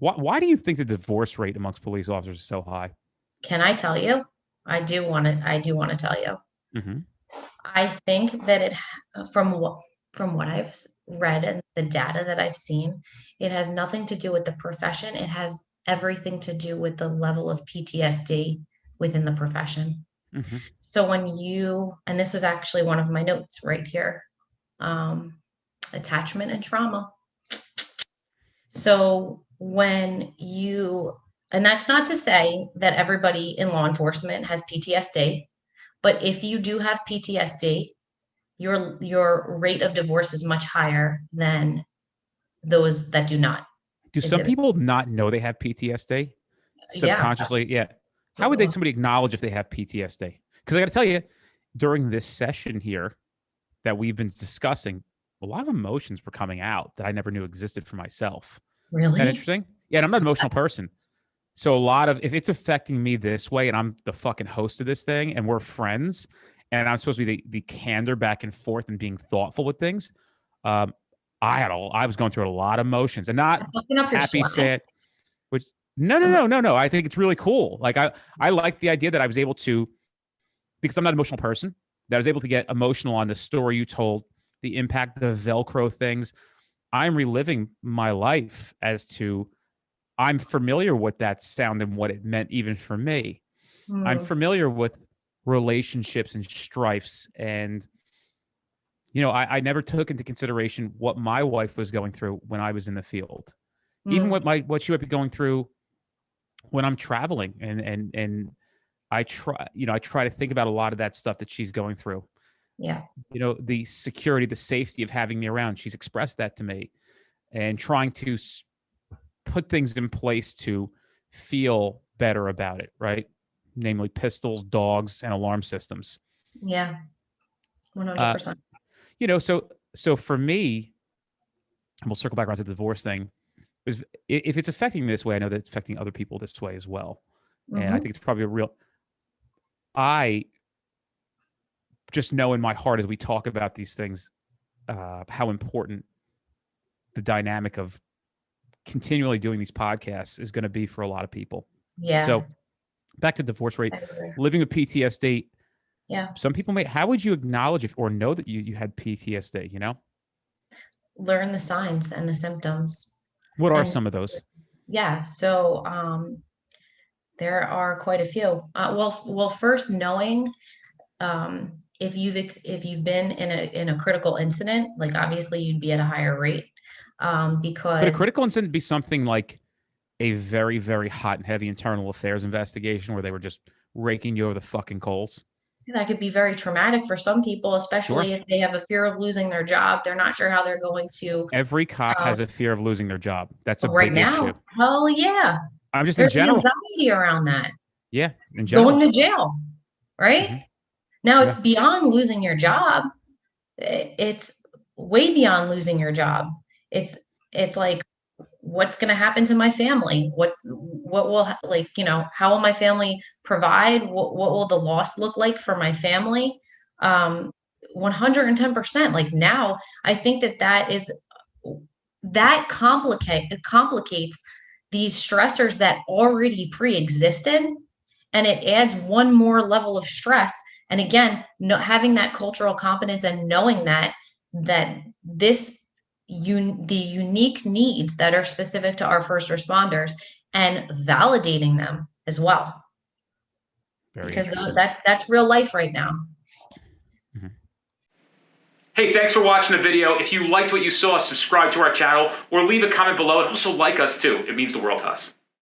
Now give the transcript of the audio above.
Why do you think the divorce rate amongst police officers is so high? Can I tell you? I do want to tell you. Hmm. I think that from what I've read and the data that I've seen, it has nothing to do with the profession. It has everything to do with the level of PTSD within the profession. Hmm. So and this was actually one of my notes right here, um, attachment and trauma. So and that's not to say that everybody in law enforcement has PTSD, but if you do have PTSD, your rate of divorce is much higher than those that do not Do some exhibit. people not know they have PTSD Yeah, subconsciously? Yeah. How would they well, somebody acknowledge if they have PTSD? Because I got to tell you, during this session here that we've been discussing, a lot of emotions were coming out that I never knew existed for myself. That really? interesting? Yeah, and I'm not an emotional That's person. So a lot of if it's affecting me this way, and I'm the fucking host of this thing, and we're friends, and I'm supposed to be the candor back and forth and being thoughtful with things. Um, I was going through a lot of emotions, and not fucking up your happy, swag. sad. Which no, no, I'm no, no, no. I think it's really cool. Like I like the idea that I was able to, because I'm not an emotional person, that I was able to get emotional on the story you told, the impact of Velcro things. I'm reliving my life as to I'm familiar with that sound and what it meant even for me. I'm mm, familiar with relationships and strifes. And, I never took into consideration what my wife was going through when I was in the field. Even mm, what she might be going through when I'm traveling. And I try to think about a lot of that stuff that she's going through. yeah. The security, the safety of having me around. She's expressed that to me and trying to put things in place to feel better about it, right? Namely pistols, dogs, and alarm systems. Yeah, Uh, 100%. so for me, and we'll circle back around to the divorce thing. Is if it's affecting me this way, I know that it's affecting other people this way as well, and I Hmm. think it's probably a real. I just know in my heart as we talk about these things, how important the dynamic of continually doing these podcasts is going to be for a lot of people. Yeah, So back to divorce rate, I agree. living with PTSD. Yeah, Some people may. How would you acknowledge if or know that you had PTSD? learn the signs and the symptoms. What are And some of those? yeah, so there are quite a few. Well, first knowing if you've been in a critical incident, like obviously you'd be at a higher rate, Could a because critical incident be something like a very, very hot and heavy internal affairs investigation where they were just raking you over the fucking coals? that could be very traumatic for some people, Sure. especially if they have a fear of losing their job. They're not sure how they're going to, Every cop um, has a fear of losing their job. That's a right big issue. now. Hell yeah, I'm just in there's general. anxiety around that. Yeah, in Going general. to jail, right? Hmm. Now it's Yeah. beyond losing your job. It's way beyond losing your job. It's it's like, what's going to happen to my family? What will how will my family provide? What will the loss look like for my family? 110%. Like now, I think that complicates these stressors that already pre-existed, and it adds one more level of stress. And again, having that cultural competence and knowing that the unique needs that are specific to our first responders, and validating them as well, Very because interesting. that's real life right now. Mhm. Hey, thanks for watching the video. If you liked what you saw, subscribe to our channel or leave a comment below, and also like us too. It means the world to us.